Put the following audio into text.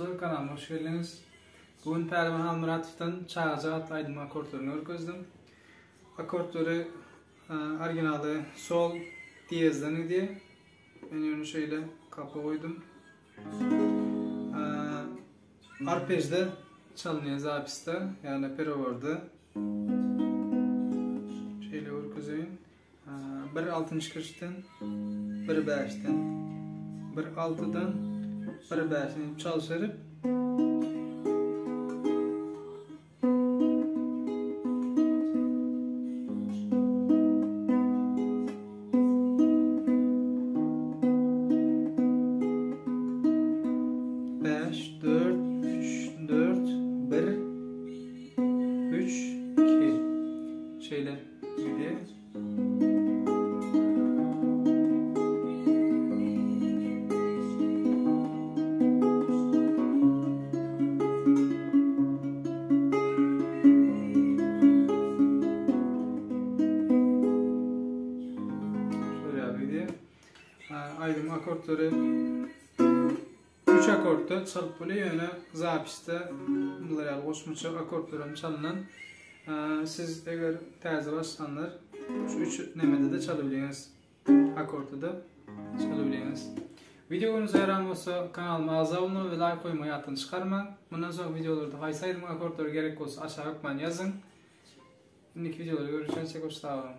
dostlar, kanalıma hoş geldiniz. Bugün Pehlivan Almuratov'tan Çağaca adlı aydım akortlarını örgüzdüm. Akortları orijinali sol diyezden idi. Ben onu şöyle kapı koydum. Arpejde çalınıyor zapiste, yani perovorda. Şöyle örgüzeyim. Bir 6. kırıştan, bir 5'ten, bir 6'dan, bir 5'ten çalışırıp beş, 4, 3, 4, 1, 3, 2 şöyle gidiyor. Aydım akortları 3 akortta çalıp böyle yöne zapiste bunlar yani koşmuş akortların çalınan siz eğer terzi başlanlar şu 3 nemede de çalabilirsiniz, akortta da çalabilirsiniz. Videonuz yaran olsa kanalıma abone olun ve like koymayı hayatını çıkarma. Bundan sonra videolarda haysaydım akortları gerek olsa aşağı bakmayın yazın. Şimdiki videoları görüşürüz. Hoşçakalın.